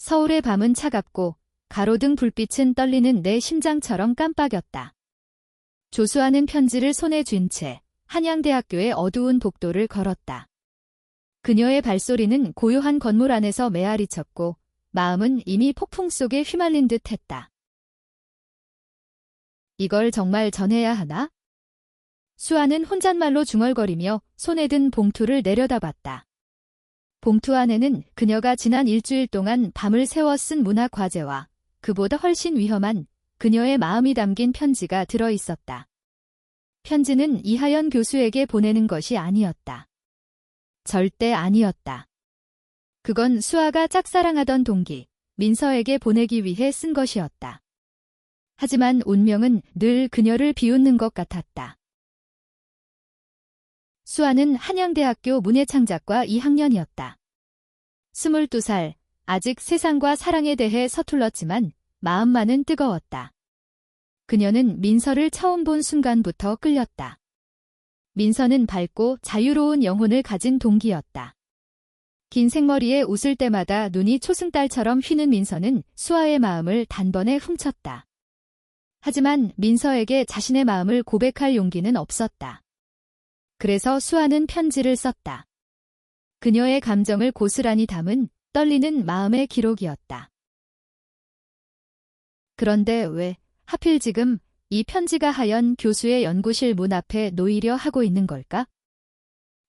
서울의 밤은 차갑고 가로등 불빛은 떨리는 내 심장처럼 깜빡였다. 조수아는 편지를 손에 쥔 채 한양대학교의 어두운 복도를 걸었다. 그녀의 발소리는 고요한 건물 안에서 메아리쳤고 마음은 이미 폭풍 속에 휘말린 듯 했다. 이걸 정말 전해야 하나? 수아는 혼잣말로 중얼거리며 손에 든 봉투를 내려다봤다. 봉투 안에는 그녀가 지난 일주일 동안 밤을 새워 쓴 문학 과제와 그보다 훨씬 위험한 그녀의 마음이 담긴 편지가 들어 있었다. 편지는 이하연 교수에게 보내는 것이 아니었다. 절대 아니었다. 그건 수아가 짝사랑하던 동기, 민서에게 보내기 위해 쓴 것이었다. 하지만 운명은 늘 그녀를 비웃는 것 같았다. 수아는 한양대학교 문예창작과 2학년이었다. 22살, 아직 세상과 사랑에 대해 서툴렀지만 마음만은 뜨거웠다. 그녀는 민서를 처음 본 순간부터 끌렸다. 민서는 밝고 자유로운 영혼을 가진 동기였다. 긴 생머리에 웃을 때마다 눈이 초승달처럼 휘는 민서는 수아의 마음을 단번에 훔쳤다. 하지만 민서에게 자신의 마음을 고백할 용기는 없었다. 그래서 수아는 편지를 썼다. 그녀의 감정을 고스란히 담은 떨리는 마음의 기록이었다. 그런데 왜 하필 지금 이 편지가 하연 교수의 연구실 문 앞에 놓이려 하고 있는 걸까?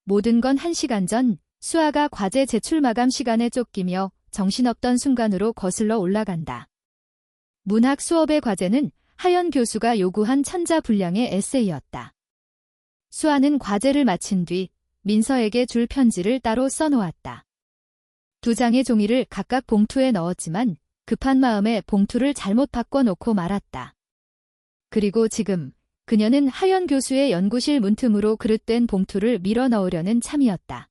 모든 건 1시간 전 수아가 과제 제출 마감 시간에 쫓기며 정신없던 순간으로 거슬러 올라간다. 문학 수업의 과제는 하연 교수가 요구한 천자분량의 에세이였다. 수아는 과제를 마친 뒤 민서에게 줄 편지를 따로 써놓았다. 2장의 종이를 각각 봉투에 넣었지만 급한 마음에 봉투를 잘못 바꿔놓고 말았다. 그리고 지금 그녀는 하연 교수의 연구실 문틈으로 그릇된 봉투를 밀어 넣으려는 참이었다.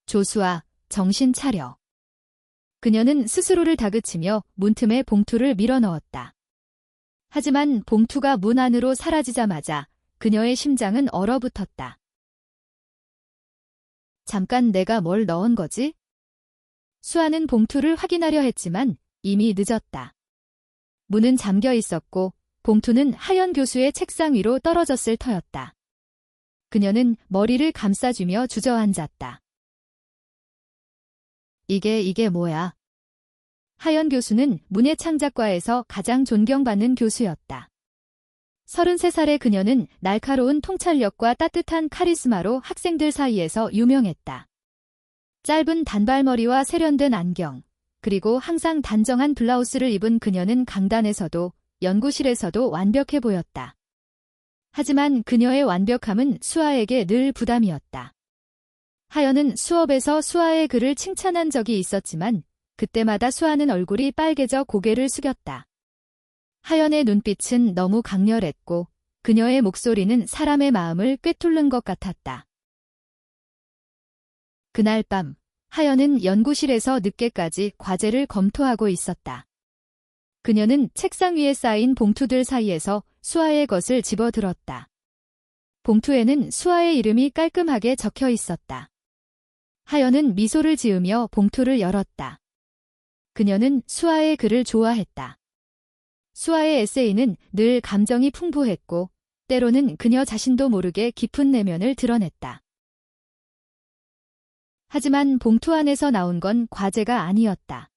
조수아, 정신 차려. 그녀는 스스로를 다그치며 문틈에 봉투를 밀어 넣었다. 하지만 봉투가 문 안으로 사라지자마자 그녀의 심장은 얼어붙었다. 잠깐 내가 뭘 넣은 거지? 수아는 봉투를 확인하려 했지만 이미 늦었다. 문은 잠겨 있었고 봉투는 하연 교수의 책상 위로 떨어졌을 터였다. 그녀는 머리를 감싸쥐며 주저앉았다. 이게 뭐야? 하연 교수는 문예창작과에서 가장 존경받는 교수였다. 33살의 그녀는 날카로운 통찰력과 따뜻한 카리스마로 학생들 사이에서 유명했다. 짧은 단발머리와 세련된 안경, 그리고 항상 단정한 블라우스를 입은 그녀는 강단에서도 연구실에서도 완벽해 보였다. 하지만 그녀의 완벽함은 수아에게 늘 부담이었다. 하연은 수업에서 수아의 글을 칭찬한 적이 있었지만 그때마다 수아는 얼굴이 빨개져 고개를 숙였다. 하연의 눈빛은 너무 강렬했고 그녀의 목소리는 사람의 마음을 꿰뚫는 것 같았다. 그날 밤, 하연은 연구실에서 늦게까지 과제를 검토하고 있었다. 그녀는 책상 위에 쌓인 봉투들 사이에서 수아의 것을 집어들었다. 봉투에는 수아의 이름이 깔끔하게 적혀 있었다. 하연은 미소를 지으며 봉투를 열었다. 그녀는 수아의 글을 좋아했다. 수아의 에세이는 늘 감정이 풍부했고 때로는 그녀 자신도 모르게 깊은 내면을 드러냈다. 하지만 봉투 안에서 나온 건 과제가 아니었다.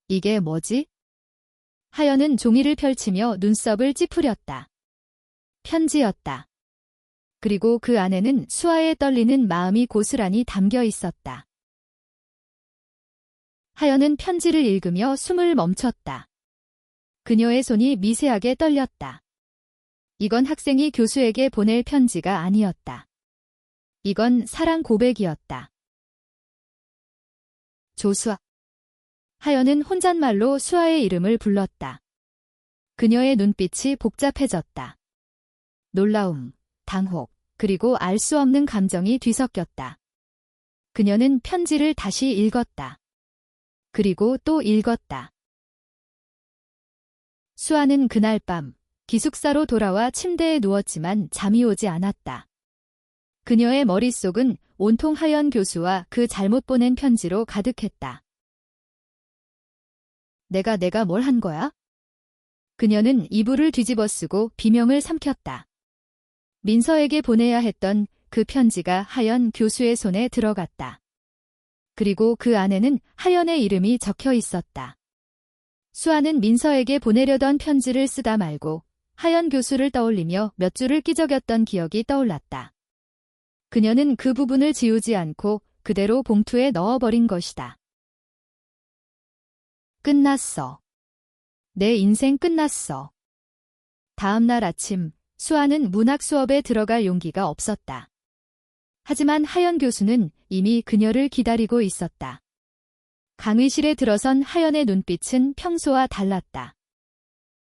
이게 뭐지? 하연은 종이를 펼치며 눈썹을 찌푸렸다. 편지였다. 그리고 그 안에는 수아의 떨리는 마음이 고스란히 담겨 있었다. 하연은 편지를 읽으며 숨을 멈췄다. 그녀의 손이 미세하게 떨렸다. 이건 학생이 교수에게 보낼 편지가 아니었다. 이건 사랑 고백이었다. 조수아. 하연은 혼잣말로 수아의 이름을 불렀다. 그녀의 눈빛이 복잡해졌다. 놀라움, 당혹, 그리고 알 수 없는 감정이 뒤섞였다. 그녀는 편지를 다시 읽었다. 그리고 또 읽었다. 수아는 그날 밤 기숙사로 돌아와 침대에 누웠지만 잠이 오지 않았다. 그녀의 머릿속은 온통 하연 교수와 그 잘못 보낸 편지로 가득했다. 내가 뭘 한 거야? 그녀는 이불을 뒤집어 쓰고 비명을 삼켰다. 민서에게 보내야 했던 그 편지가 하연 교수의 손에 들어갔다. 그리고 그 안에는 하연의 이름이 적혀 있었다. 수아는 민서에게 보내려던 편지를 쓰다 말고 하연 교수를 떠올리며 몇 줄을 끼적였던 기억이 떠올랐다. 그녀는 그 부분을 지우지 않고 그대로 봉투에 넣어버린 것이다. 끝났어. 내 인생 끝났어. 다음 날 아침, 수아는 문학 수업에 들어갈 용기가 없었다. 하지만 하연 교수는 이미 그녀를 기다리고 있었다. 강의실에 들어선 하연의 눈빛은 평소와 달랐다.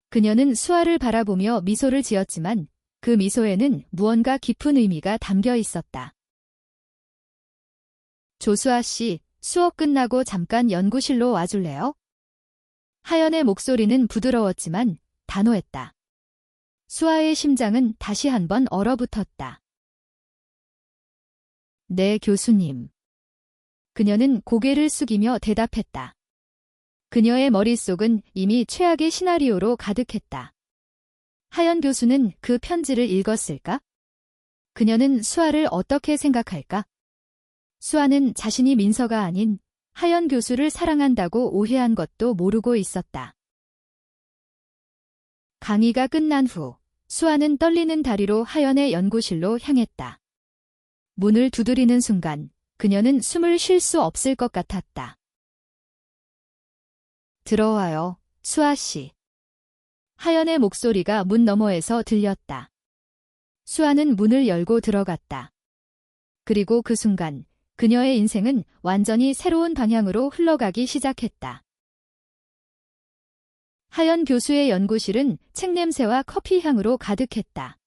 그녀는 수아를 바라보며 미소를 지었지만 그 미소에는 무언가 깊은 의미가 담겨 있었다. 조수아 씨, 수업 끝나고 잠깐 연구실로 와줄래요? 하연의 목소리는 부드러웠지만 단호했다. 수아의 심장은 다시 한번 얼어붙었다. 네, 교수님. 그녀는 고개를 숙이며 대답했다. 그녀의 머릿속은 이미 최악의 시나리오로 가득했다. 하연 교수는 그 편지를 읽었을까? 그녀는 수아를 어떻게 생각할까? 수아는 자신이 민서가 아닌 하연 교수를 사랑한다고 오해한 것도 모르고 있었다. 강의가 끝난 후 수아는 떨리는 다리로 하연의 연구실로 향했다. 문을 두드리는 순간 그녀는 숨을 쉴 수 없을 것 같았다. 들어와요, 수아 씨. 하연의 목소리가 문 너머에서 들렸다. 수아는 문을 열고 들어갔다. 그리고 그 순간 그녀의 인생은 완전히 새로운 방향으로 흘러가기 시작했다. 하연 교수의 연구실은 책 냄새와 커피 향으로 가득했다.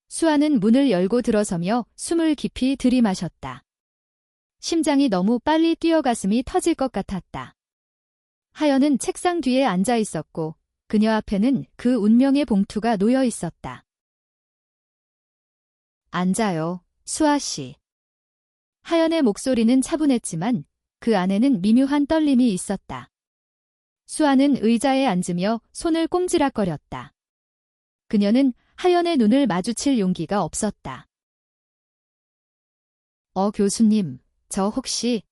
수아는 문을 열고 들어서며 숨을 깊이 들이마셨다. 심장이 너무 빨리 뛰어 가슴이 터질 것 같았다. 하연은 책상 뒤에 앉아 있었고 그녀 앞에는 그 운명의 봉투가 놓여 있었다. 앉아요, 수아 씨. 하연의 목소리는 차분했지만 그 안에는 미묘한 떨림이 있었다. 수아는 의자에 앉으며 손을 꼼지락거렸다. 그녀는 하연의 눈을 마주칠 용기가 없었다. 교수님, 저 혹시...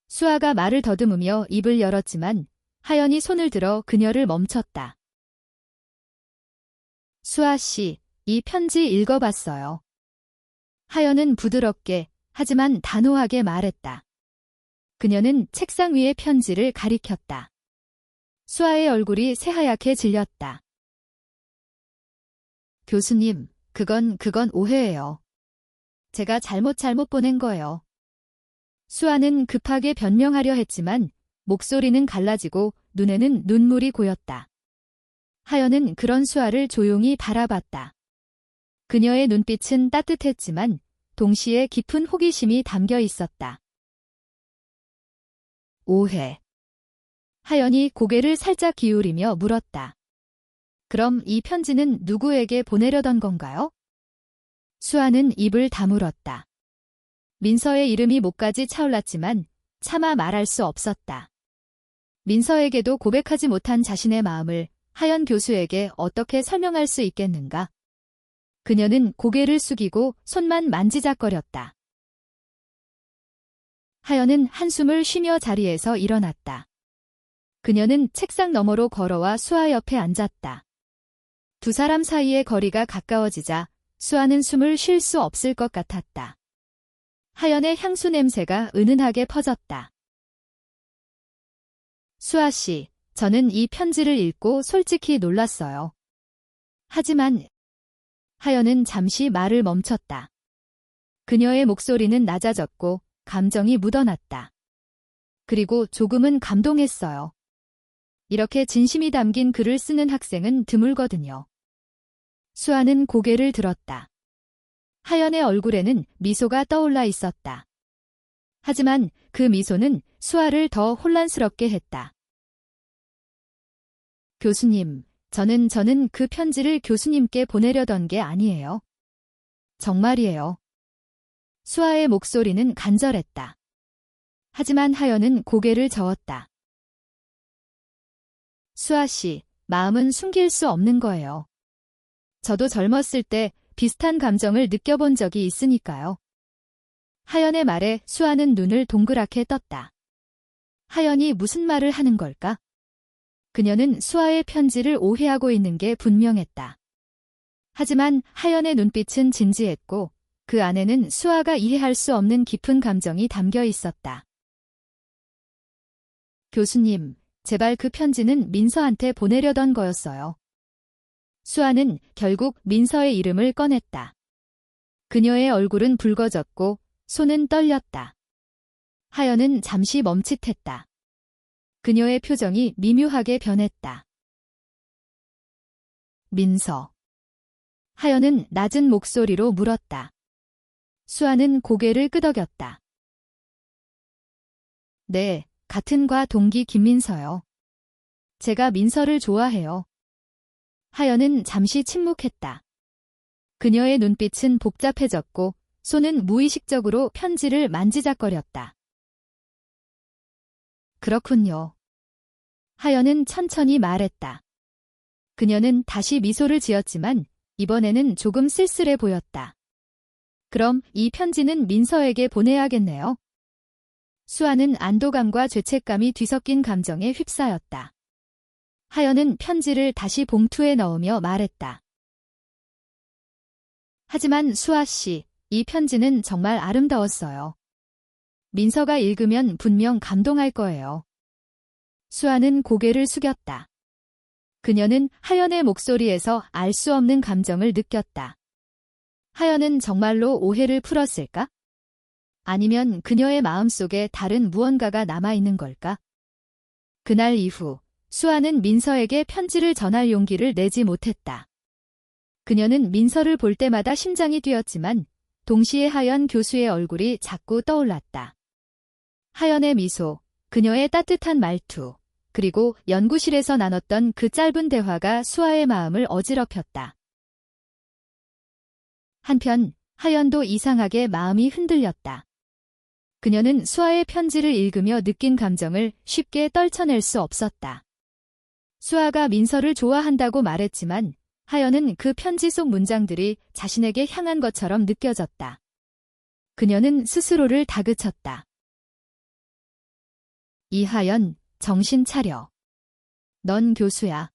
수아가 말을 더듬으며 입을 열었지만 하연이 손을 들어 그녀를 멈췄다. 수아 씨, 이 편지 읽어봤어요. 하연은 부드럽게 하지만 단호하게 말했다. 그녀는 책상 위의 편지를 가리켰다. 수아의 얼굴이 새하얗게 질렸다. 교수님, 그건 오해예요. 제가 잘못 보낸 거예요. 수아는 급하게 변명하려 했지만 목소리는 갈라지고 눈에는 눈물이 고였다. 하연은 그런 수아를 조용히 바라봤다. 그녀의 눈빛은 따뜻했지만 동시에 깊은 호기심이 담겨 있었다. 오해. 하연이 고개를 살짝 기울이며 물었다. 그럼 이 편지는 누구에게 보내려던 건가요? 수아는 입을 다물었다. 민서의 이름이 목까지 차올랐지만 차마 말할 수 없었다. 민서에게도 고백하지 못한 자신의 마음을 하연 교수에게 어떻게 설명할 수 있겠는가? 그녀는 고개를 숙이고 손만 만지작거렸다. 하연은 한숨을 쉬며 자리에서 일어났다. 그녀는 책상 너머로 걸어와 수아 옆에 앉았다. 두 사람 사이의 거리가 가까워지자 수아는 숨을 쉴 수 없을 것 같았다. 하연의 향수 냄새가 은은하게 퍼졌다. 수아 씨, 저는 이 편지를 읽고 솔직히 놀랐어요. 하지만 하연은 잠시 말을 멈췄다. 그녀의 목소리는 낮아졌고 감정이 묻어났다. 그리고 조금은 감동했어요. 이렇게 진심이 담긴 글을 쓰는 학생은 드물거든요. 수아는 고개를 들었다. 하연의 얼굴에는 미소가 떠올라 있었다. 하지만 그 미소는 수아를 더 혼란스럽게 했다. 교수님, 저는 그 편지를 교수님께 보내려던 게 아니에요. 정말이에요. 수아의 목소리는 간절했다. 하지만 하연은 고개를 저었다. 수아 씨, 마음은 숨길 수 없는 거예요. 저도 젊었을 때 비슷한 감정을 느껴본 적이 있으니까요. 하연의 말에 수아는 눈을 동그랗게 떴다. 하연이 무슨 말을 하는 걸까? 그녀는 수아의 편지를 오해하고 있는 게 분명했다. 하지만 하연의 눈빛은 진지했고 그 안에는 수아가 이해할 수 없는 깊은 감정이 담겨 있었다. 교수님, 제발 그 편지는 민서한테 보내려던 거였어요. 수아는 결국 민서의 이름을 꺼냈다. 그녀의 얼굴은 붉어졌고 손은 떨렸다. 하연은 잠시 멈칫했다. 그녀의 표정이 미묘하게 변했다. 민서. 하연은 낮은 목소리로 물었다. 수아는 고개를 끄덕였다. 네, 같은 과 동기 김민서요. 제가 민서를 좋아해요. 하연은 잠시 침묵했다. 그녀의 눈빛은 복잡해졌고 손은 무의식적으로 편지를 만지작거렸다. 그렇군요. 하연은 천천히 말했다. 그녀는 다시 미소를 지었지만 이번에는 조금 쓸쓸해 보였다. 그럼 이 편지는 민서에게 보내야겠네요. 수아는 안도감과 죄책감이 뒤섞인 감정에 휩싸였다. 하연은 편지를 다시 봉투에 넣으며 말했다. 하지만 수아 씨, 이 편지는 정말 아름다웠어요. 민서가 읽으면 분명 감동할 거예요. 수아는 고개를 숙였다. 그녀는 하연의 목소리에서 알 수 없는 감정을 느꼈다. 하연은 정말로 오해를 풀었을까? 아니면 그녀의 마음속에 다른 무언가가 남아있는 걸까? 그날 이후 수아는 민서에게 편지를 전할 용기를 내지 못했다. 그녀는 민서를 볼 때마다 심장이 뛰었지만 동시에 하연 교수의 얼굴이 자꾸 떠올랐다. 하연의 미소, 그녀의 따뜻한 말투, 그리고 연구실에서 나눴던 그 짧은 대화가 수아의 마음을 어지럽혔다. 한편 하연도 이상하게 마음이 흔들렸다. 그녀는 수아의 편지를 읽으며 느낀 감정을 쉽게 떨쳐낼 수 없었다. 수아가 민서를 좋아한다고 말했지만 하연은 그 편지 속 문장들이 자신에게 향한 것처럼 느껴졌다. 그녀는 스스로를 다그쳤다. 이하연, 정신 차려. 넌 교수야.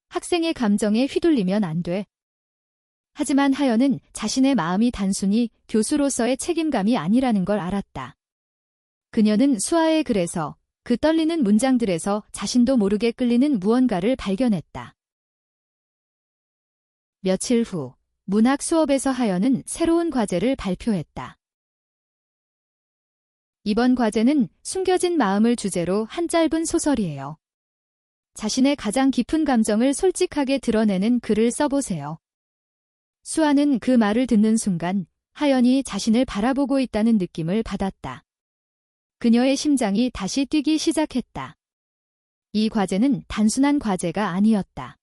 학생의 감정에 휘둘리면 안 돼. 하지만 하연은 자신의 마음이 단순히 교수로서의 책임감이 아니라는 걸 알았다. 그녀는 수아의 글에서 그 떨리는 문장들에서 자신도 모르게 끌리는 무언가를 발견했다. 며칠 후 문학 수업에서 하연은 새로운 과제를 발표했다. 이번 과제는 숨겨진 마음을 주제로 한 짧은 소설이에요. 자신의 가장 깊은 감정을 솔직하게 드러내는 글을 써보세요. 수아는 그 말을 듣는 순간 하연이 자신을 바라보고 있다는 느낌을 받았다. 그녀의 심장이 다시 뛰기 시작했다. 이 과제는 단순한 과제가 아니었다.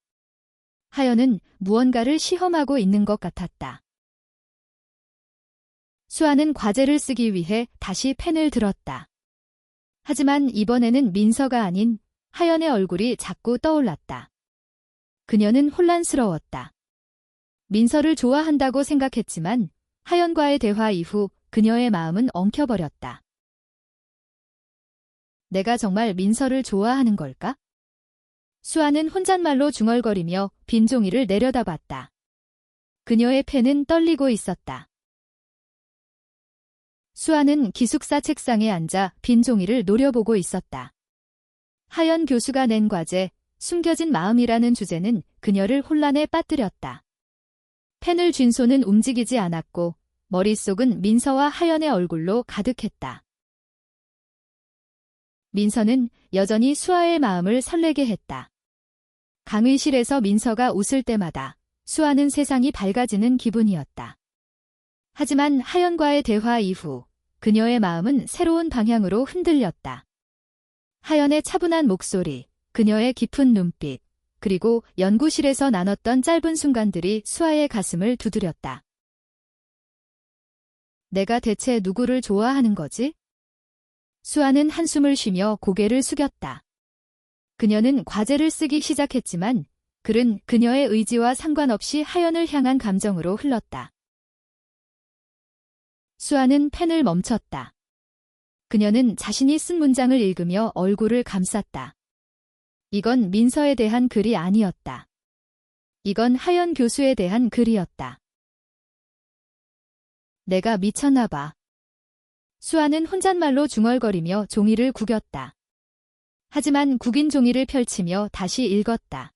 하연은 무언가를 시험하고 있는 것 같았다. 수아는 과제를 쓰기 위해 다시 펜을 들었다. 하지만 이번에는 민서가 아닌 하연의 얼굴이 자꾸 떠올랐다. 그녀는 혼란스러웠다. 민서를 좋아한다고 생각했지만 하연과의 대화 이후 그녀의 마음은 엉켜버렸다. 내가 정말 민서를 좋아하는 걸까? 수아는 혼잣말로 중얼거리며 빈 종이를 내려다봤다. 그녀의 펜은 떨리고 있었다. 수아는 기숙사 책상에 앉아 빈 종이를 노려보고 있었다. 하연 교수가 낸 과제, 숨겨진 마음이라는 주제는 그녀를 혼란에 빠뜨렸다. 펜을 쥔 손은 움직이지 않았고 머릿속은 민서와 하연의 얼굴로 가득했다. 민서는 여전히 수아의 마음을 설레게 했다. 강의실에서 민서가 웃을 때마다 수아는 세상이 밝아지는 기분이었다. 하지만 하연과의 대화 이후 그녀의 마음은 새로운 방향으로 흔들렸다. 하연의 차분한 목소리, 그녀의 깊은 눈빛, 그리고 연구실에서 나눴던 짧은 순간들이 수아의 가슴을 두드렸다. 내가 대체 누구를 좋아하는 거지? 수아는 한숨을 쉬며 고개를 숙였다. 그녀는 과제를 쓰기 시작했지만 글은 그녀의 의지와 상관없이 하연을 향한 감정으로 흘렀다. 수아는 펜을 멈췄다. 그녀는 자신이 쓴 문장을 읽으며 얼굴을 감쌌다. 이건 민서에 대한 글이 아니었다. 이건 하연 교수에 대한 글이었다. 내가 미쳤나 봐. 수아는 혼잣말로 중얼거리며 종이를 구겼다. 하지만 구긴 종이를 펼치며 다시 읽었다.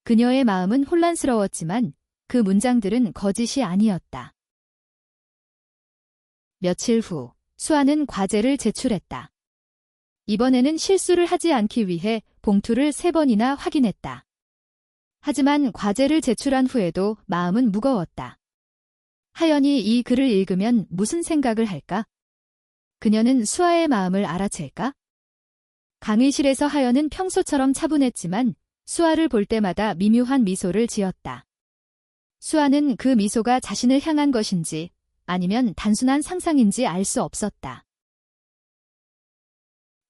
그녀의 마음은 혼란스러웠지만 그 문장들은 거짓이 아니었다. 며칠 후 수아는 과제를 제출했다. 이번에는 실수를 하지 않기 위해 봉투를 3번이나 확인했다. 하지만 과제를 제출한 후에도 마음은 무거웠다. 하연이 이 글을 읽으면 무슨 생각을 할까? 그녀는 수아의 마음을 알아챌까? 강의실에서 하연은 평소처럼 차분했지만 수아를 볼 때마다 미묘한 미소를 지었다. 수아는 그 미소가 자신을 향한 것인지 아니면 단순한 상상인지 알 수 없었다.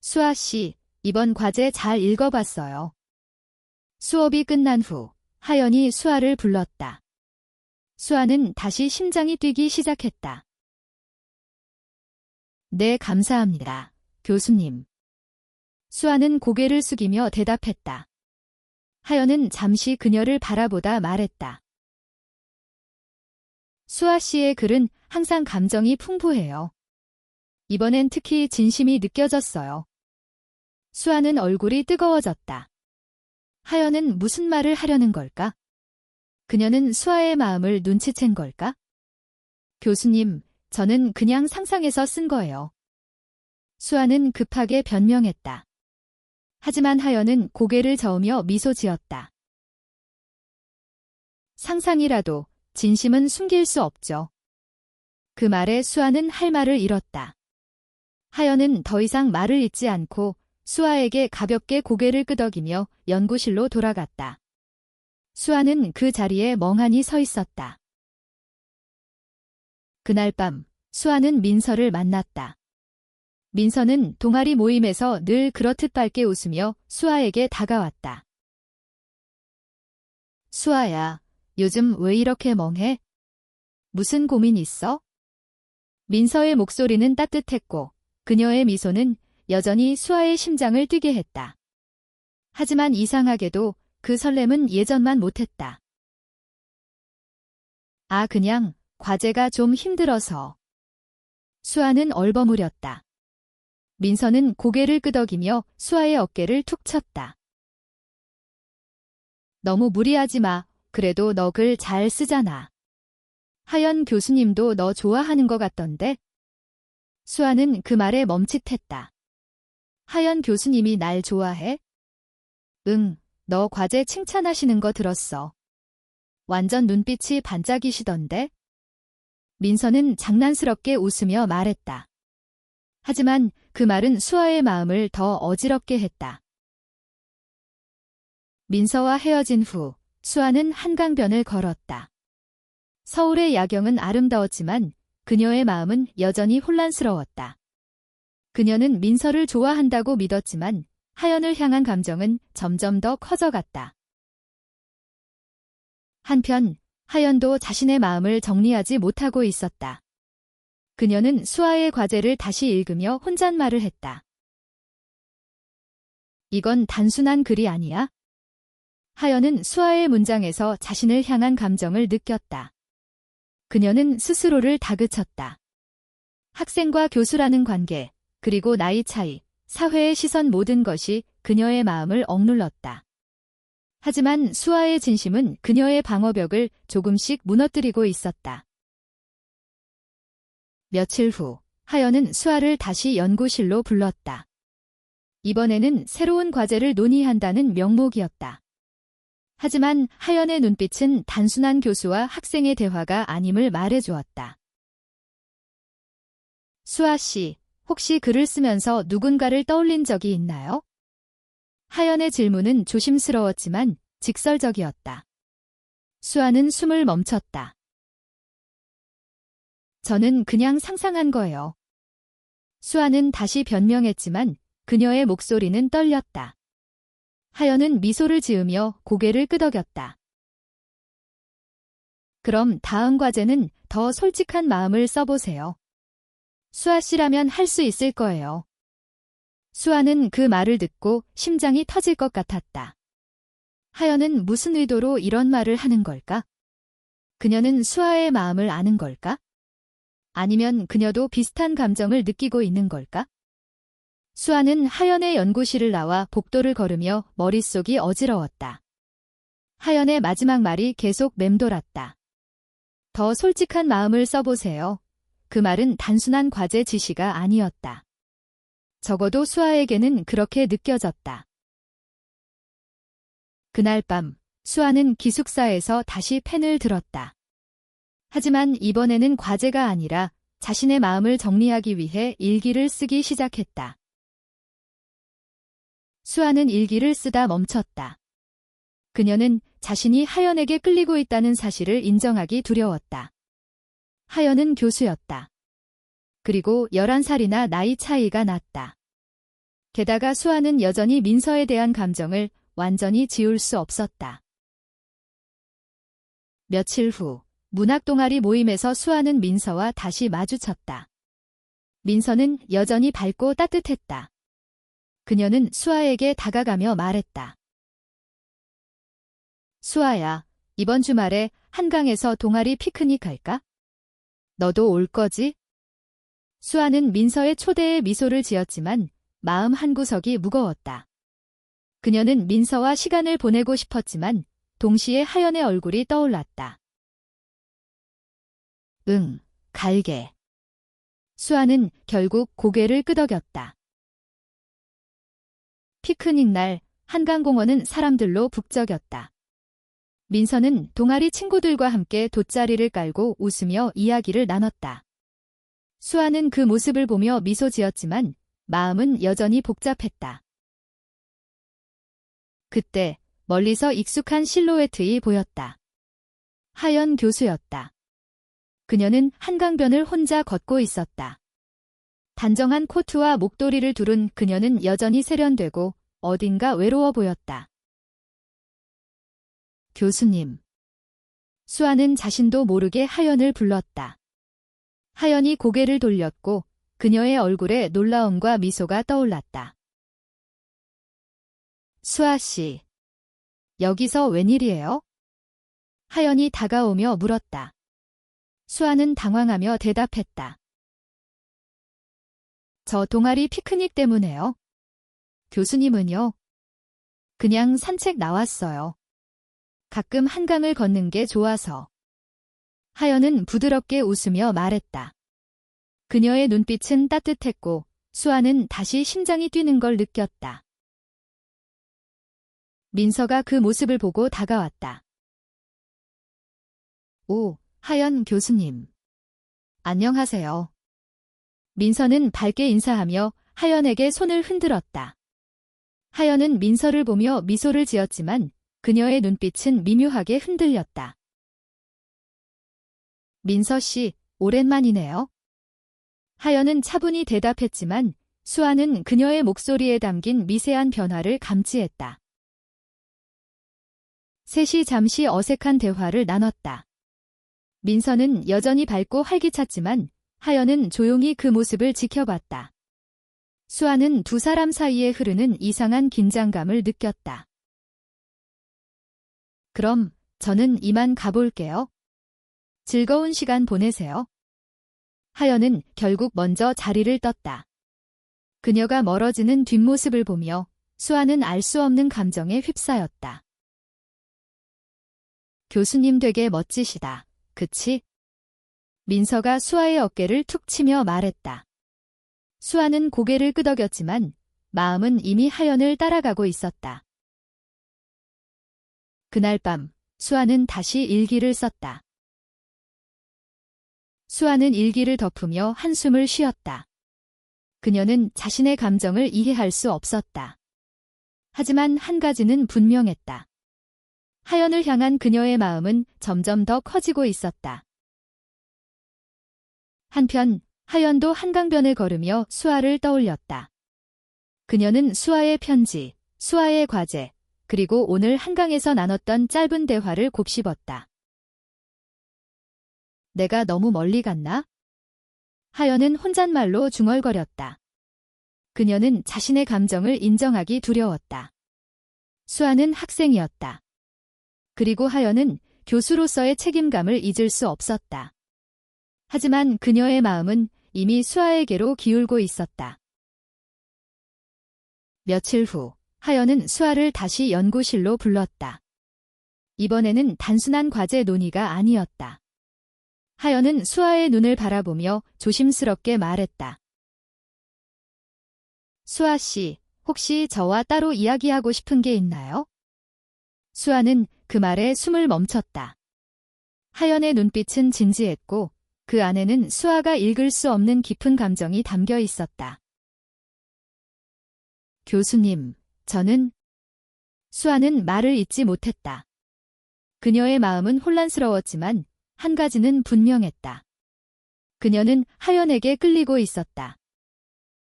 수아 씨, 이번 과제 잘 읽어봤어요. 수업이 끝난 후 하연이 수아를 불렀다. 수아는 다시 심장이 뛰기 시작했다. 네, 감사합니다, 교수님. 수아는 고개를 숙이며 대답했다. 하연은 잠시 그녀를 바라보다 말했다. 수아 씨의 글은 항상 감정이 풍부해요. 이번엔 특히 진심이 느껴졌어요. 수아는 얼굴이 뜨거워졌다. 하연은 무슨 말을 하려는 걸까? 그녀는 수아의 마음을 눈치챈 걸까? 교수님, 저는 그냥 상상해서 쓴 거예요. 수아는 급하게 변명했다. 하지만 하연은 고개를 저으며 미소 지었다. 상상이라도 진심은 숨길 수 없죠. 그 말에 수아는 할 말을 잃었다. 하연은 더 이상 말을 잇지 않고 수아에게 가볍게 고개를 끄덕이며 연구실로 돌아갔다. 수아는 그 자리에 멍하니 서 있었다. 그날 밤 수아는 민서를 만났다. 민서는 동아리 모임에서 늘 그렇듯 밝게 웃으며 수아에게 다가왔다. 수아야, 요즘 왜 이렇게 멍해? 무슨 고민 있어? 민서의 목소리는 따뜻했고 그녀의 미소는 여전히 수아의 심장을 뛰게 했다. 하지만 이상하게도 그 설렘은 예전만 못했다. 아, 그냥 과제가 좀 힘들어서. 수아는 얼버무렸다. 민서는 고개를 끄덕이며 수아의 어깨를 툭 쳤다. 너무 무리하지 마. 그래도 너 글 잘 쓰잖아. 하연 교수님도 너 좋아하는 것 같던데? 수아는 그 말에 멈칫했다. 하연 교수님이 날 좋아해? 응, 너 과제 칭찬하시는 거 들었어. 완전 눈빛이 반짝이시던데? 민서는 장난스럽게 웃으며 말했다. 하지만 그 말은 수아의 마음을 더 어지럽게 했다. 민서와 헤어진 후 수아는 한강변을 걸었다. 서울의 야경은 아름다웠지만 그녀의 마음은 여전히 혼란스러웠다. 그녀는 민서를 좋아한다고 믿었지만 하연을 향한 감정은 점점 더 커져갔다. 한편 하연도 자신의 마음을 정리하지 못하고 있었다. 그녀는 수아의 과제를 다시 읽으며 혼잣말을 했다. 이건 단순한 글이 아니야? 하연은 수아의 문장에서 자신을 향한 감정을 느꼈다. 그녀는 스스로를 다그쳤다. 학생과 교수라는 관계, 그리고 나이 차이, 사회의 시선 모든 것이 그녀의 마음을 억눌렀다. 하지만 수아의 진심은 그녀의 방어벽을 조금씩 무너뜨리고 있었다. 며칠 후 하연은 수아를 다시 연구실로 불렀다. 이번에는 새로운 과제를 논의한다는 명목이었다. 하지만 하연의 눈빛은 단순한 교수와 학생의 대화가 아님을 말해주었다. 수아 씨, 혹시 글을 쓰면서 누군가를 떠올린 적이 있나요? 하연의 질문은 조심스러웠지만 직설적이었다. 수아는 숨을 멈췄다. 저는 그냥 상상한 거예요. 수아는 다시 변명했지만 그녀의 목소리는 떨렸다. 하연은 미소를 지으며 고개를 끄덕였다. 그럼 다음 과제는 더 솔직한 마음을 써보세요. 수아 씨라면 할 수 있을 거예요. 수아는 그 말을 듣고 심장이 터질 것 같았다. 하연은 무슨 의도로 이런 말을 하는 걸까? 그녀는 수아의 마음을 아는 걸까? 아니면 그녀도 비슷한 감정을 느끼고 있는 걸까? 수아는 하연의 연구실을 나와 복도를 걸으며 머릿속이 어지러웠다. 하연의 마지막 말이 계속 맴돌았다. 더 솔직한 마음을 써보세요. 그 말은 단순한 과제 지시가 아니었다. 적어도 수아에게는 그렇게 느껴졌다. 그날 밤, 수아는 기숙사에서 다시 펜을 들었다. 하지만 이번에는 과제가 아니라 자신의 마음을 정리하기 위해 일기를 쓰기 시작했다. 수아는 일기를 쓰다 멈췄다. 그녀는 자신이 하연에게 끌리고 있다는 사실을 인정하기 두려웠다. 하연은 교수였다. 그리고 11살이나 나이 차이가 났다. 게다가 수아는 여전히 민서에 대한 감정을 완전히 지울 수 없었다. 며칠 후, 문학 동아리 모임에서 수아는 민서와 다시 마주쳤다. 민서는 여전히 밝고 따뜻했다. 그녀는 수아에게 다가가며 말했다. 수아야, 이번 주말에 한강에서 동아리 피크닉 할까? 너도 올 거지? 수아는 민서의 초대에 미소를 지었지만 마음 한구석이 무거웠다. 그녀는 민서와 시간을 보내고 싶었지만 동시에 하연의 얼굴이 떠올랐다. 응, 갈게. 수아는 결국 고개를 끄덕였다. 피크닉 날 한강공원은 사람들로 북적였다. 민서는 동아리 친구들과 함께 돗자리를 깔고 웃으며 이야기를 나눴다. 수아는 그 모습을 보며 미소 지었지만 마음은 여전히 복잡했다. 그때 멀리서 익숙한 실루엣이 보였다. 하연 교수였다. 그녀는 한강변을 혼자 걷고 있었다. 단정한 코트와 목도리를 두른 그녀는 여전히 세련되고 어딘가 외로워 보였다. 교수님. 수아는 자신도 모르게 하연을 불렀다. 하연이 고개를 돌렸고 그녀의 얼굴에 놀라움과 미소가 떠올랐다. 수아 씨. 여기서 웬일이에요? 하연이 다가오며 물었다. 수아는 당황하며 대답했다. 저 동아리 피크닉 때문에요. 교수님은요? 그냥 산책 나왔어요. 가끔 한강을 걷는 게 좋아서. 하연은 부드럽게 웃으며 말했다. 그녀의 눈빛은 따뜻했고 수아는 다시 심장이 뛰는 걸 느꼈다. 민서가 그 모습을 보고 다가왔다. 오, 하연 교수님. 안녕하세요. 민서는 밝게 인사하며 하연에게 손을 흔들었다. 하연은 민서를 보며 미소를 지었지만 그녀의 눈빛은 미묘하게 흔들렸다. 민서 씨, 오랜만이네요. 하연은 차분히 대답했지만 수아는 그녀의 목소리에 담긴 미세한 변화를 감지했다. 셋이 잠시 어색한 대화를 나눴다. 민서는 여전히 밝고 활기찼지만 하연은 조용히 그 모습을 지켜봤다. 수아는 두 사람 사이에 흐르는 이상한 긴장감을 느꼈다. 그럼 저는 이만 가볼게요. 즐거운 시간 보내세요. 하연은 결국 먼저 자리를 떴다. 그녀가 멀어지는 뒷모습을 보며 수아는 알 수 없는 감정에 휩싸였다. 교수님 되게 멋지시다. 그치? 민서가 수아의 어깨를 툭 치며 말했다. 수아는 고개를 끄덕였지만 마음은 이미 하연을 따라가고 있었다. 그날 밤 수아는 다시 일기를 썼다. 수아는 일기를 덮으며 한숨을 쉬었다. 그녀는 자신의 감정을 이해할 수 없었다. 하지만 한 가지는 분명했다. 하연을 향한 그녀의 마음은 점점 더 커지고 있었다. 한편 하연도 한강변을 걸으며 수아를 떠올렸다. 그녀는 수아의 편지, 수아의 과제, 그리고 오늘 한강에서 나눴던 짧은 대화를 곱씹었다. 내가 너무 멀리 갔나? 하연은 혼잣말로 중얼거렸다. 그녀는 자신의 감정을 인정하기 두려웠다. 수아는 학생이었다. 그리고 하연은 교수로서의 책임감을 잊을 수 없었다. 하지만 그녀의 마음은 이미 수아에게로 기울고 있었다. 며칠 후, 하연은 수아를 다시 연구실로 불렀다. 이번에는 단순한 과제 논의가 아니었다. 하연은 수아의 눈을 바라보며 조심스럽게 말했다. 수아 씨, 혹시 저와 따로 이야기하고 싶은 게 있나요? 수아는 그 말에 숨을 멈췄다. 하연의 눈빛은 진지했고 그 안에는 수아가 읽을 수 없는 깊은 감정이 담겨 있었다. 교수님, 저는... 수아는 말을 잇지 못했다. 그녀의 마음은 혼란스러웠지만 한 가지는 분명했다. 그녀는 하연에게 끌리고 있었다.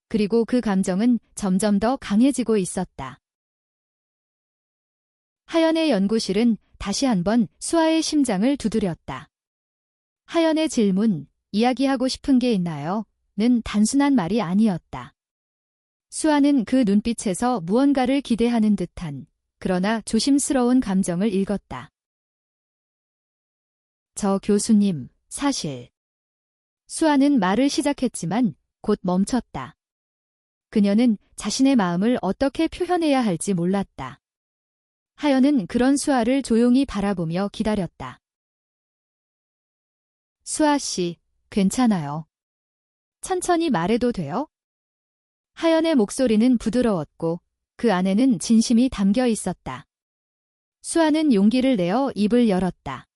그리고 그 감정은 점점 더 강해지고 있었다. 하연의 연구실은 다시 한번 수아의 심장을 두드렸다. 하연의 질문, 이야기하고 싶은 게 있나요? 는 단순한 말이 아니었다. 수아는 그 눈빛에서 무언가를 기대하는 듯한, 그러나 조심스러운 감정을 읽었다. 저 교수님, 사실... 수아는 말을 시작했지만 곧 멈췄다. 그녀는 자신의 마음을 어떻게 표현해야 할지 몰랐다. 하연은 그런 수아를 조용히 바라보며 기다렸다. 수아 씨, 괜찮아요. 천천히 말해도 돼요? 하연의 목소리는 부드러웠고 그 안에는 진심이 담겨 있었다. 수아는 용기를 내어 입을 열었다.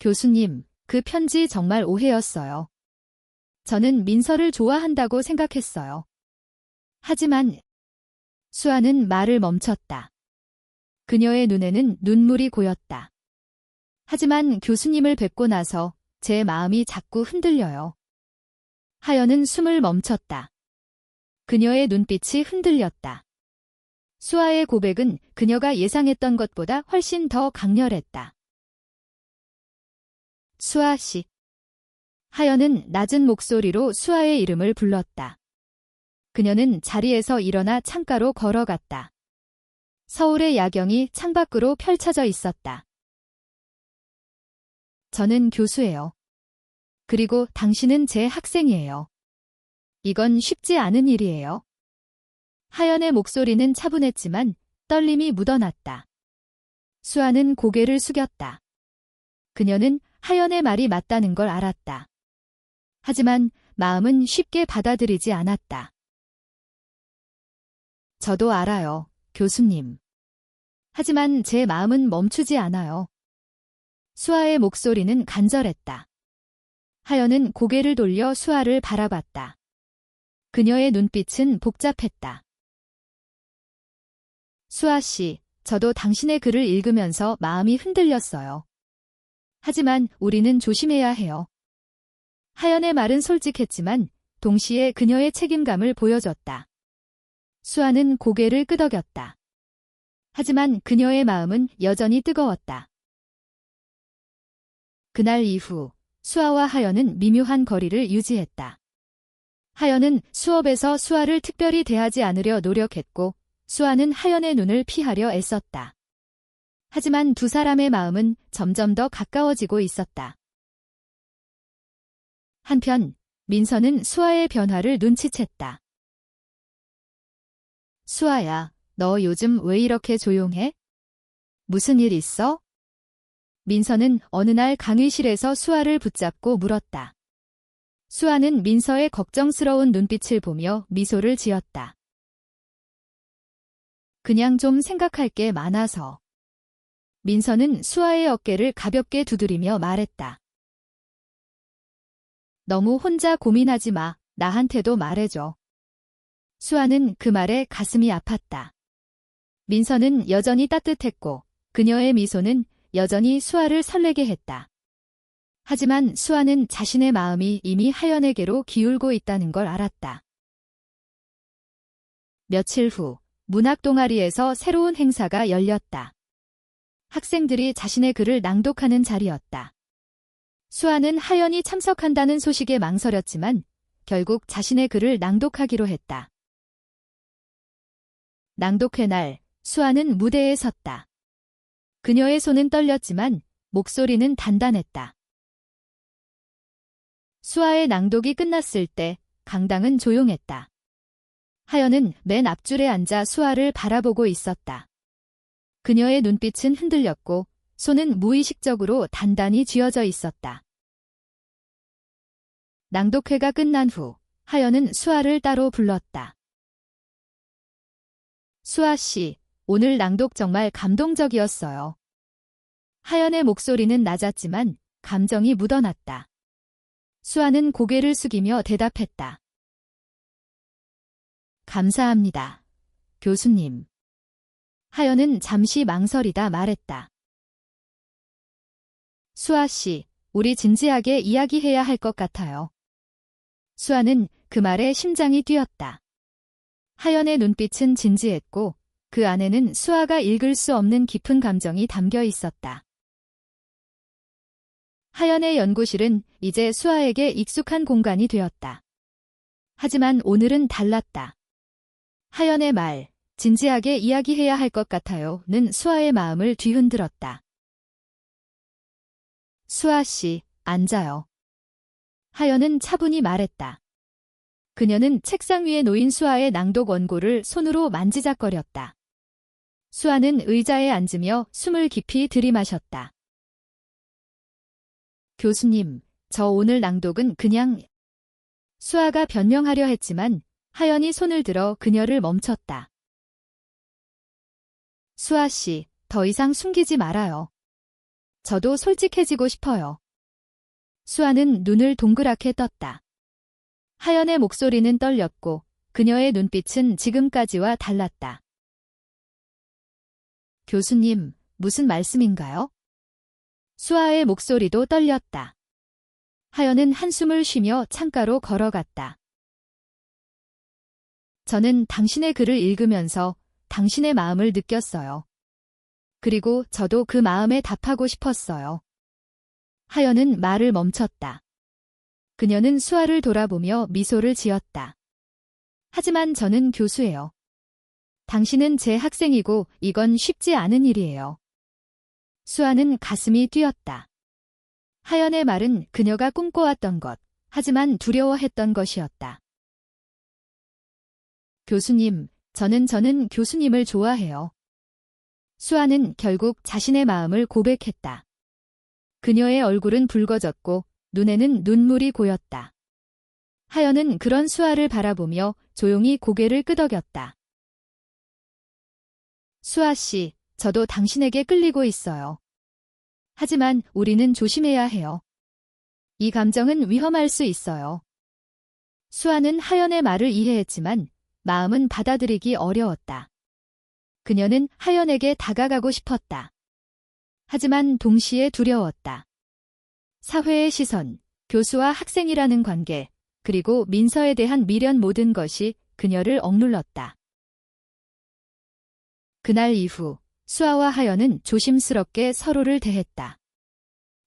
교수님, 그 편지 정말 오해였어요. 저는 민서를 좋아한다고 생각했어요. 하지만... 수아는 말을 멈췄다. 그녀의 눈에는 눈물이 고였다. 하지만 교수님을 뵙고 나서 제 마음이 자꾸 흔들려요. 하연은 숨을 멈췄다. 그녀의 눈빛이 흔들렸다. 수아의 고백은 그녀가 예상했던 것보다 훨씬 더 강렬했다. 수아 씨. 하연은 낮은 목소리로 수아의 이름을 불렀다. 그녀는 자리에서 일어나 창가로 걸어갔다. 서울의 야경이 창밖으로 펼쳐져 있었다. 저는 교수예요. 그리고 당신은 제 학생이에요. 이건 쉽지 않은 일이에요. 하연의 목소리는 차분했지만 떨림이 묻어났다. 수아는 고개를 숙였다. 그녀는 하연의 말이 맞다는 걸 알았다. 하지만 마음은 쉽게 받아들이지 않았다. 저도 알아요, 교수님. 하지만 제 마음은 멈추지 않아요. 수아의 목소리는 간절했다. 하연은 고개를 돌려 수아를 바라봤다. 그녀의 눈빛은 복잡했다. 수아 씨, 저도 당신의 글을 읽으면서 마음이 흔들렸어요. 하지만 우리는 조심해야 해요. 하연의 말은 솔직했지만 동시에 그녀의 책임감을 보여줬다. 수아는 고개를 끄덕였다. 하지만 그녀의 마음은 여전히 뜨거웠다. 그날 이후 수아와 하연은 미묘한 거리를 유지했다. 하연은 수업에서 수아를 특별히 대하지 않으려 노력했고 수아는 하연의 눈을 피하려 애썼다. 하지만 두 사람의 마음은 점점 더 가까워지고 있었다. 한편 민서는 수아의 변화를 눈치챘다. 수아야, 너 요즘 왜 이렇게 조용해? 무슨 일 있어? 민서는 어느 날 강의실에서 수아를 붙잡고 물었다. 수아는 민서의 걱정스러운 눈빛을 보며 미소를 지었다. 그냥 좀 생각할 게 많아서. 민서는 수아의 어깨를 가볍게 두드리며 말했다. 너무 혼자 고민하지 마. 나한테도 말해줘. 수아는 그 말에 가슴이 아팠다. 민서는 여전히 따뜻했고 그녀의 미소는 여전히 수아를 설레게 했다. 하지만 수아는 자신의 마음이 이미 하연에게로 기울고 있다는 걸 알았다. 며칠 후 문학 동아리에서 새로운 행사가 열렸다. 학생들이 자신의 글을 낭독하는 자리였다. 수아는 하연이 참석한다는 소식에 망설였지만 결국 자신의 글을 낭독하기로 했다. 낭독회 날 수아는 무대에 섰다. 그녀의 손은 떨렸지만 목소리는 단단했다. 수아의 낭독이 끝났을 때 강당은 조용했다. 하연은 맨 앞줄에 앉아 수아를 바라보고 있었다. 그녀의 눈빛은 흔들렸고 손은 무의식적으로 단단히 쥐어져 있었다. 낭독회가 끝난 후 하연은 수아를 따로 불렀다. 수아 씨, 오늘 낭독 정말 감동적이었어요. 하연의 목소리는 낮았지만 감정이 묻어났다. 수아는 고개를 숙이며 대답했다. 감사합니다, 교수님. 하연은 잠시 망설이다 말했다. 수아 씨, 우리 진지하게 이야기해야 할 것 같아요. 수아는 그 말에 심장이 뛰었다. 하연의 눈빛은 진지했고 그 안에는 수아가 읽을 수 없는 깊은 감정이 담겨 있었다. 하연의 연구실은 이제 수아에게 익숙한 공간이 되었다. 하지만 오늘은 달랐다. 하연의 말, 진지하게 이야기해야 할 것 같아요는 수아의 마음을 뒤흔들었다. 수아 씨, 앉아요. 하연은 차분히 말했다. 그녀는 책상 위에 놓인 수아의 낭독 원고를 손으로 만지작거렸다. 수아는 의자에 앉으며 숨을 깊이 들이마셨다. 교수님, 저 오늘 낭독은 그냥... 수아가 변명하려 했지만 하연이 손을 들어 그녀를 멈췄다. 수아 씨, 더 이상 숨기지 말아요. 저도 솔직해지고 싶어요. 수아는 눈을 동그랗게 떴다. 하연의 목소리는 떨렸고 그녀의 눈빛은 지금까지와 달랐다. 교수님, 무슨 말씀인가요? 수아의 목소리도 떨렸다. 하연은 한숨을 쉬며 창가로 걸어갔다. 저는 당신의 글을 읽으면서 당신의 마음을 느꼈어요. 그리고 저도 그 마음에 답하고 싶었어요. 하연은 말을 멈췄다. 그녀는 수아를 돌아보며 미소를 지었다. 하지만 저는 교수예요. 당신은 제 학생이고 이건 쉽지 않은 일이에요. 수아는 가슴이 뛰었다. 하연의 말은 그녀가 꿈꿔왔던 것, 하지만 두려워했던 것이었다. 교수님, 저는 교수님을 좋아해요. 수아는 결국 자신의 마음을 고백했다. 그녀의 얼굴은 붉어졌고 눈에는 눈물이 고였다. 하연은 그런 수아를 바라보며 조용히 고개를 끄덕였다. 수아 씨, 저도 당신에게 끌리고 있어요. 하지만 우리는 조심해야 해요. 이 감정은 위험할 수 있어요. 수아는 하연의 말을 이해했지만 마음은 받아들이기 어려웠다. 그녀는 하연에게 다가가고 싶었다. 하지만 동시에 두려웠다. 사회의 시선, 교수와 학생이라는 관계, 그리고 민서에 대한 미련 모든 것이 그녀를 억눌렀다. 그날 이후 수아와 하연은 조심스럽게 서로를 대했다.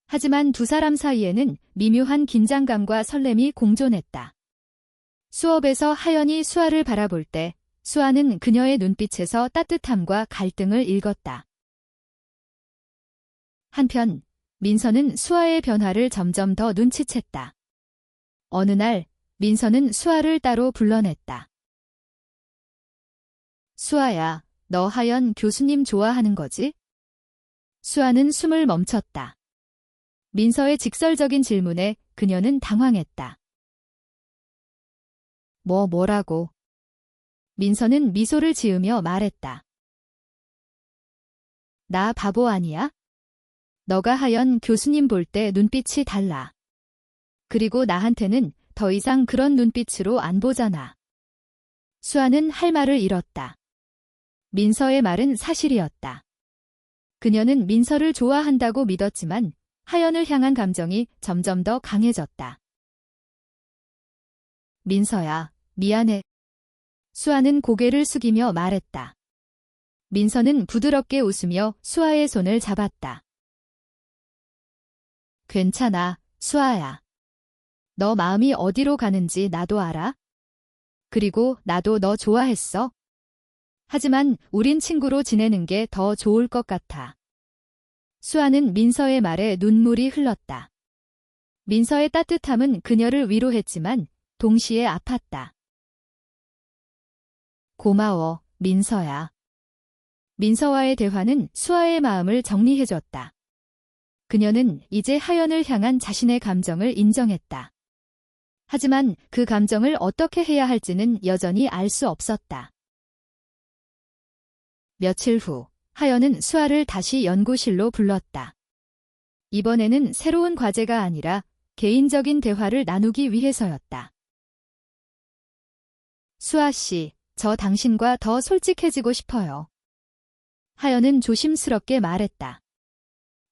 하지만 두 사람 사이에는 미묘한 긴장감과 설렘이 공존했다. 수업에서 하연이 수아를 바라볼 때 수아는 그녀의 눈빛에서 따뜻함과 갈등을 읽었다. 한편 민서는 수아의 변화를 점점 더 눈치챘다. 어느 날 민서는 수아를 따로 불러냈다. 수아야, 너 하연 교수님 좋아하는 거지? 수아는 숨을 멈췄다. 민서의 직설적인 질문에 그녀는 당황했다. 뭐라고? 민서는 미소를 지으며 말했다. 나 바보 아니야? 너가 하연 교수님 볼 때 눈빛이 달라. 그리고 나한테는 더 이상 그런 눈빛으로 안 보잖아. 수아는 할 말을 잃었다. 민서의 말은 사실이었다. 그녀는 민서를 좋아한다고 믿었지만 하연을 향한 감정이 점점 더 강해졌다. 민서야, 미안해. 수아는 고개를 숙이며 말했다. 민서는 부드럽게 웃으며 수아의 손을 잡았다. 괜찮아, 수아야. 너 마음이 어디로 가는지 나도 알아. 그리고 나도 너 좋아했어. 하지만 우린 친구로 지내는 게 더 좋을 것 같아. 수아는 민서의 말에 눈물이 흘렀다. 민서의 따뜻함은 그녀를 위로했지만 동시에 아팠다. 고마워, 민서야. 민서와의 대화는 수아의 마음을 정리해줬다. 그녀는 이제 하연을 향한 자신의 감정을 인정했다. 하지만 그 감정을 어떻게 해야 할지는 여전히 알 수 없었다. 며칠 후, 하연은 수아를 다시 연구실로 불렀다. 이번에는 새로운 과제가 아니라 개인적인 대화를 나누기 위해서였다. 수아 씨, 저 당신과 더 솔직해지고 싶어요. 하연은 조심스럽게 말했다.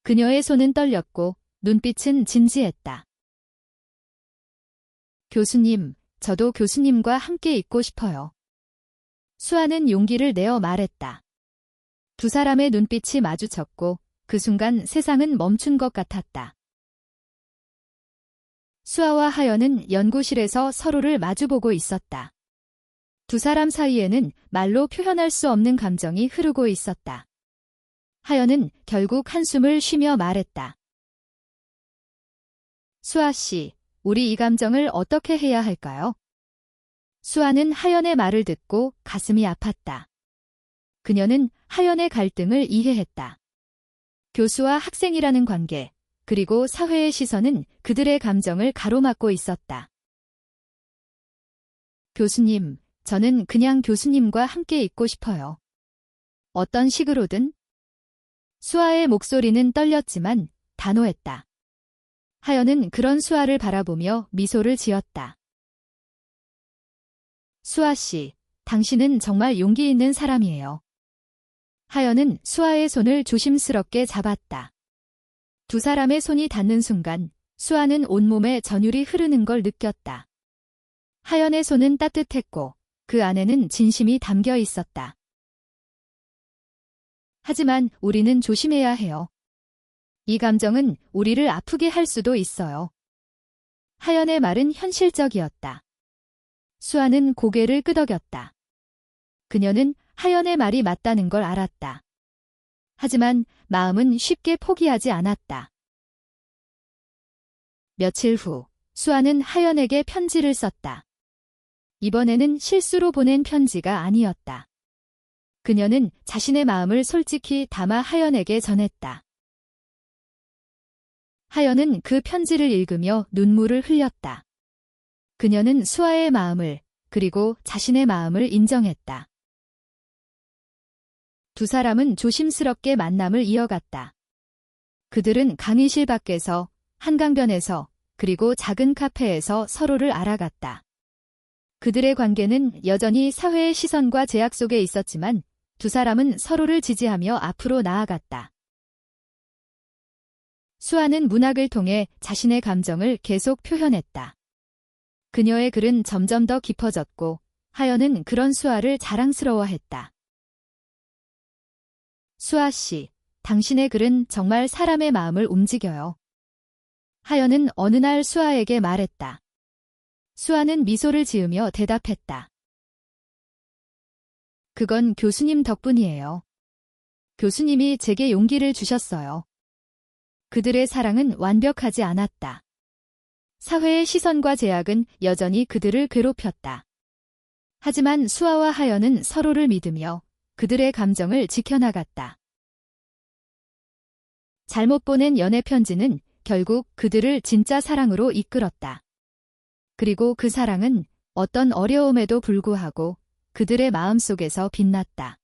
그녀의 손은 떨렸고 눈빛은 진지했다. 교수님, 저도 교수님과 함께 있고 싶어요. 수아는 용기를 내어 말했다. 두 사람의 눈빛이 마주쳤고 그 순간 세상은 멈춘 것 같았다. 수아와 하연은 연구실에서 서로를 마주보고 있었다. 두 사람 사이에는 말로 표현할 수 없는 감정이 흐르고 있었다. 하연은 결국 한숨을 쉬며 말했다. 수아 씨, 우리 이 감정을 어떻게 해야 할까요? 수아는 하연의 말을 듣고 가슴이 아팠다. 그녀는 하연의 갈등을 이해했다. 교수와 학생이라는 관계, 그리고 사회의 시선은 그들의 감정을 가로막고 있었다. 교수님, 저는 그냥 교수님과 함께 있고 싶어요. 어떤 식으로든. 수아의 목소리는 떨렸지만 단호했다. 하연은 그런 수아를 바라보며 미소를 지었다. 수아 씨, 당신은 정말 용기 있는 사람이에요. 하연은 수아의 손을 조심스럽게 잡았다. 두 사람의 손이 닿는 순간 수아는 온몸에 전율이 흐르는 걸 느꼈다. 하연의 손은 따뜻했고 그 안에는 진심이 담겨 있었다. 하지만 우리는 조심해야 해요. 이 감정은 우리를 아프게 할 수도 있어요. 하연의 말은 현실적이었다. 수아는 고개를 끄덕였다. 그녀는 하연의 말이 맞다는 걸 알았다. 하지만 마음은 쉽게 포기하지 않았다. 며칠 후, 수아는 하연에게 편지를 썼다. 이번에는 실수로 보낸 편지가 아니었다. 그녀는 자신의 마음을 솔직히 담아 하연에게 전했다. 하연은 그 편지를 읽으며 눈물을 흘렸다. 그녀는 수아의 마음을, 그리고 자신의 마음을 인정했다. 두 사람은 조심스럽게 만남을 이어갔다. 그들은 강의실 밖에서, 한강변에서, 그리고 작은 카페에서 서로를 알아갔다. 그들의 관계는 여전히 사회의 시선과 제약 속에 있었지만 두 사람은 서로를 지지하며 앞으로 나아갔다. 수아는 문학을 통해 자신의 감정을 계속 표현했다. 그녀의 글은 점점 더 깊어졌고 하연은 그런 수아를 자랑스러워했다. 수아 씨, 당신의 글은 정말 사람의 마음을 움직여요. 하연은 어느 날 수아에게 말했다. 수아는 미소를 지으며 대답했다. 그건 교수님 덕분이에요. 교수님이 제게 용기를 주셨어요. 그들의 사랑은 완벽하지 않았다. 사회의 시선과 제약은 여전히 그들을 괴롭혔다. 하지만 수아와 하연은 서로를 믿으며 그들의 감정을 지켜나갔다. 잘못 보낸 연애 편지는 결국 그들을 진짜 사랑으로 이끌었다. 그리고 그 사랑은 어떤 어려움에도 불구하고 그들의 마음속에서 빛났다.